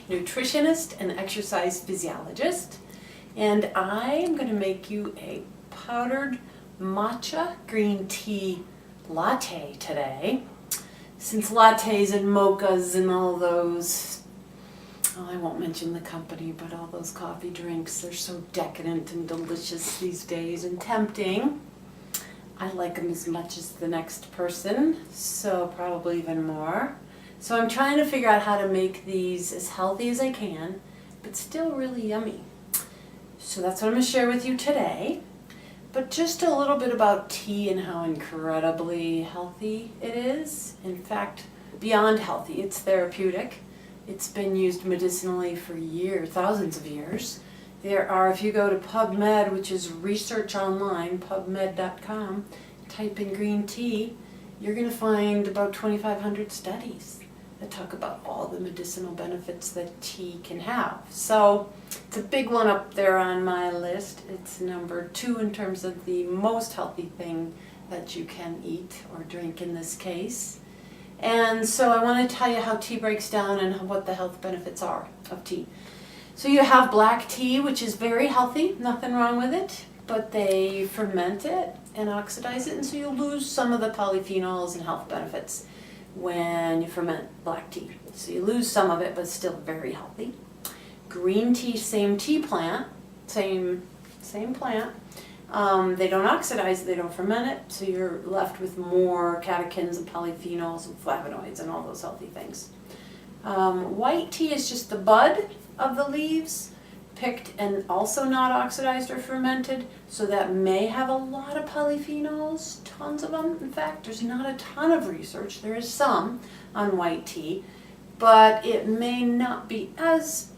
nutritionist and exercise physiologist, and I am going to make you a powdered matcha green tea latte today. Since lattes and mochas and all those, I won't mention the company, but all those coffee drinks, they're so decadent and delicious these days and tempting. I like them as much as the next person, so probably even more. So I'm trying to figure out how to make these as healthy as I can, but still really yummy. So that's what I'm going to share with you today. But just a little bit about tea and how incredibly healthy it is. In fact, beyond healthy, it's therapeutic. It's been used medicinally for years, thousands of years. There are, if you go to PubMed, which is research online, pubmed.com, type in green tea, you're going to find about 2,500 studies that talk about all the medicinal benefits that tea can have. So it's a big one up there on my list. It's number 2 in terms of the most healthy thing that you can eat or drink in this case. And so I want to tell you how tea breaks down and what the health benefits are of tea. So you have black tea, which is very healthy, nothing wrong with it, but they ferment it and oxidize it, and so you lose some of the polyphenols and health benefits when you ferment black tea. So you lose some of it, but still very healthy. Green tea, same tea plant, same plant. They don't oxidize it, they don't ferment it, so you're left with more catechins and polyphenols and flavonoids and all those healthy things. White tea is just the bud of the leaves, picked and also not oxidized or fermented, so that may have a lot of polyphenols, tons of them. In fact, there's not a ton of research, there is some on white tea, but it may not be as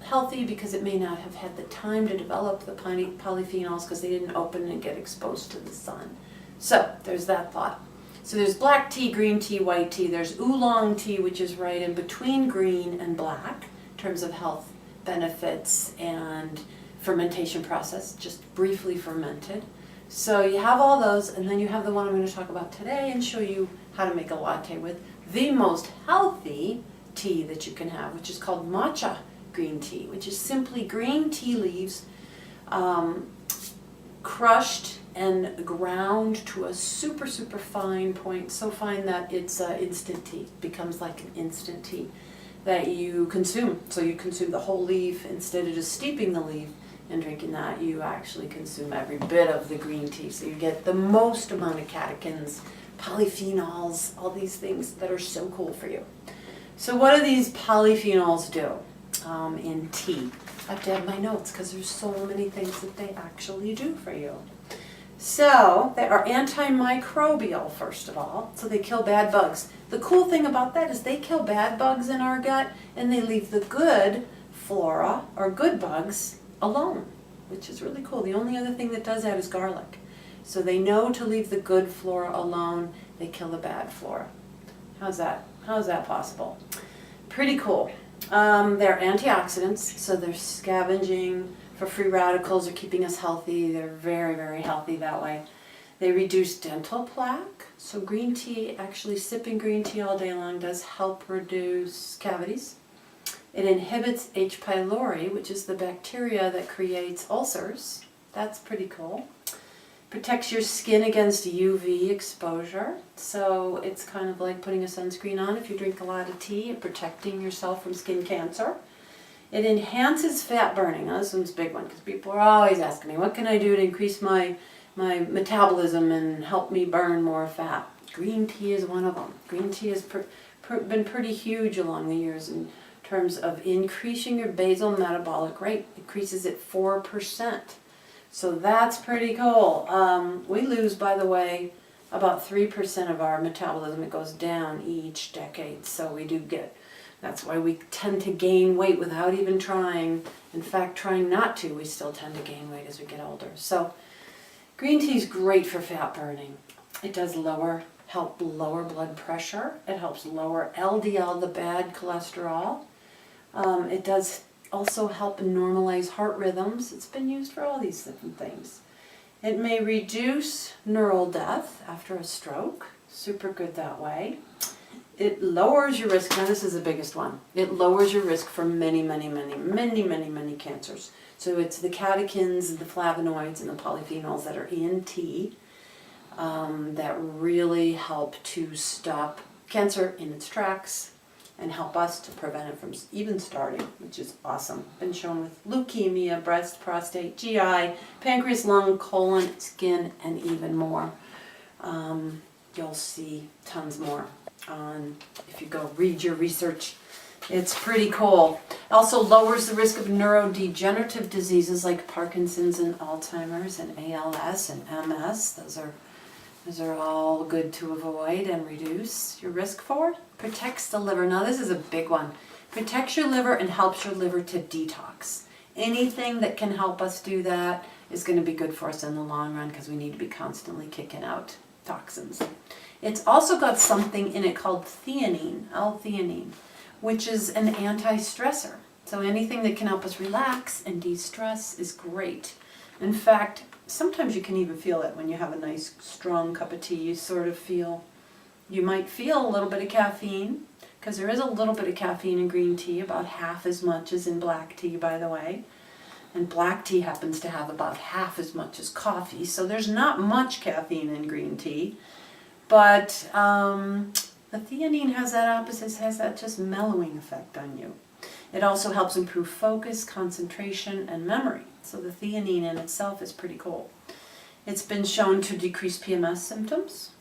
healthy because it may not have had the time to develop the polyphenols because they didn't open and get exposed to the sun. So there's that thought. So there's black tea, green tea, white tea. There's oolong tea, which is right in between green and black in terms of health benefits and fermentation process, just briefly fermented. So you have all those, and then you have the one I'm going to talk about today and show you how to make a latte with, the most healthy tea that you can have, which is called matcha green tea, which is simply green tea leaves crushed and ground to a super fine point, so fine that it's instant tea. It becomes like an instant tea that you consume. So you consume the whole leaf instead of just steeping the leaf and drinking that. You actually consume every bit of the green tea, so you get the most amount of catechins, polyphenols, all these things that are so cool for you. So what do these polyphenols do in tea? I have to have my notes because there's so many things that they actually do for you. So they are antimicrobial, first of all, so they kill bad bugs. The cool thing about that is they kill bad bugs in our gut and they leave the good flora or good bugs alone, which is really cool. The only other thing that does that is garlic. So they know to leave the good flora alone, they kill the bad flora. How's that possible? Pretty cool. They're antioxidants, so they're scavenging for free radicals or keeping us healthy. They're very healthy that way. They reduce dental plaque. So green tea, actually sipping green tea all day long does help reduce cavities. It inhibits H. pylori, which is the bacteria that creates ulcers. That's pretty cool. Protects your skin against UV exposure. So it's kind of like putting a sunscreen on if you drink a lot of tea and protecting yourself from skin cancer. It enhances fat burning. Now, this one's a big one because people are always asking me, what can I do to increase my metabolism and help me burn more fat? Green tea is one of them. Green tea has been pretty huge along the years in terms of increasing your basal metabolic rate. Increases it 4%. So that's pretty cool. We lose, by the way, about 3% of our metabolism. It goes down each decade. So we do get, that's why we tend to gain weight without even trying. In fact, trying not to, we still tend to gain weight as we get older. So green tea is great for fat burning. It does help lower blood pressure. It helps lower LDL, the bad cholesterol. It does also help normalize heart rhythms. It's been used for all these different things. It may reduce neural death after a stroke. Super good that way. it lowers your risk. Now this is the biggest one. It lowers your risk for many, many, many, many, many, many cancers. So it's the catechins, the flavonoids, and the polyphenols that are in tea that really help to stop cancer in its tracks and help us to prevent it from even starting, which is awesome. Been shown with leukemia, breast, prostate, GI, pancreas, lung, colon, skin, and even more. You'll see tons more on if you go read your research. It's pretty cool. It also lowers the risk of neurodegenerative diseases like Parkinson's and Alzheimer's and ALS and MS. Those are all good to avoid and reduce your risk for. Protects the liver. Now this is a big one. Protects your liver and helps your liver to detox. Anything that can help us do that is going to be good for us in the long run because we need to be constantly kicking out toxins. It's also got something in it called theanine, L-theanine, which is an anti-stressor. So anything that can help us relax and de-stress is great. In fact, sometimes you can even feel it when you have a nice strong cup of tea. You might feel a little bit of caffeine, because there is a little bit of caffeine in green tea, about half as much as in black tea, by the way. And black tea happens to have about half as much as coffee, so there's not much caffeine in green tea. But the theanine has that opposite, has that just mellowing effect on you. It also helps improve focus, concentration, and memory. So the theanine in itself is pretty cool. It's been shown to decrease PMS symptoms.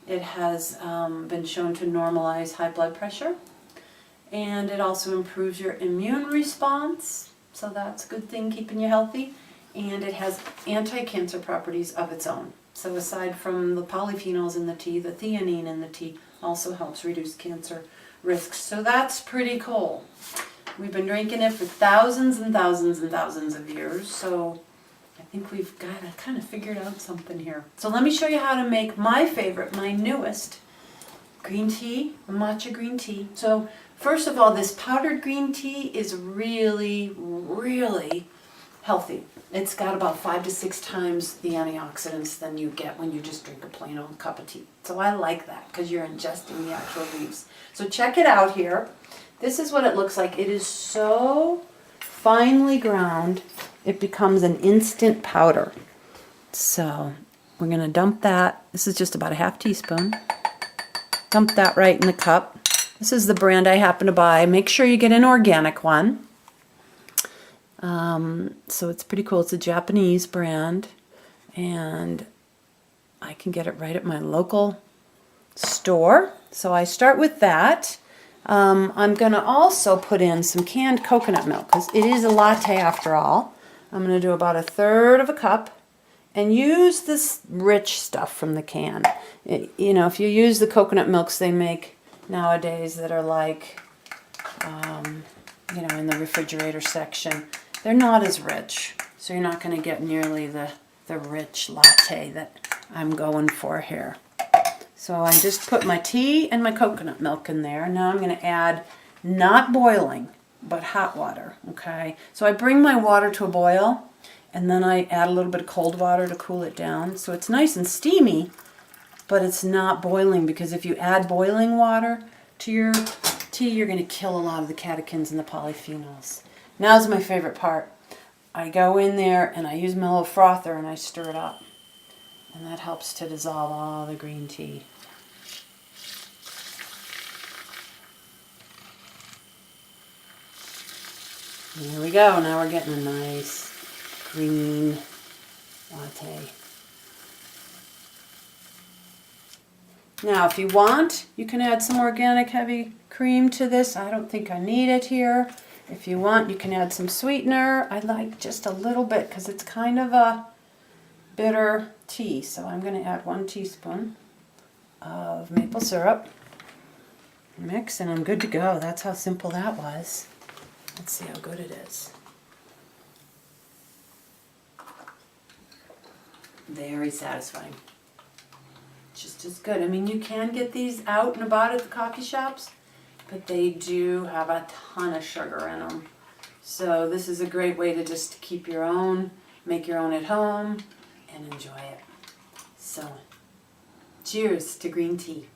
It has been shown to normalize high blood pressure. And it also improves your immune response. So that's a good thing, keeping you healthy. And it has anti-cancer properties of its own. So aside from the polyphenols in the tea, the theanine in the tea also helps reduce cancer risks. So that's pretty cool. We've been drinking it for thousands and thousands and thousands of years, so I think we've got to kind of figured out something here. So let me show you how to make my favorite, my newest green tea, matcha green tea. So first of all, this powdered green tea is really, really healthy. It's got about 5 to 6 times the antioxidants than you get when you just drink a plain old cup of tea. So I like that because you're ingesting the actual leaves. So check it out here. This is what it looks like. It is so finely ground, it becomes an instant powder. So we're going to dump that. This is just about a half teaspoon. Dump that right in the cup. This is the brand I happen to buy. Make sure you get an organic one. So it's pretty cool. It's a Japanese brand, and I can get it right at my local store. So I start with that. I'm going to also put in some canned coconut milk because it is a latte after all. I'm going to do about 1/3 of a cup and use this rich stuff from the can. You know, if you use the coconut milks they make nowadays that are like, you know, in the refrigerator section, they're not as rich. So you're not going to get nearly the rich latte that I'm going for here. So I just put my tea and my coconut milk in there. Now I'm going to add, not boiling, but hot water, okay? So I bring my water to a boil, and then I add a little bit of cold water to cool it down. So it's nice and steamy, but it's not boiling, because if you add boiling water to your tea, you're going to kill a lot of the catechins and the polyphenols. Now's my favorite part. I go in there and I use my little frother and I stir it up. And that helps to dissolve all the green tea. There we go. Now we're getting a nice green latte. Now if you want, you can add some organic heavy cream to this. I don't think I need it here. If you want, you can add some sweetener. I like just a little bit because it's kind of a bitter tea. So I'm going to add 1 teaspoon of maple syrup. Mix and I'm good to go. That's how simple that was. Let's see how good it is. Very satisfying. Just as good. I mean, you can get these out and about at the coffee shops, but they do have a ton of sugar in them. So this is a great way to just keep your own, make your own at home, and enjoy it. So, cheers to green tea.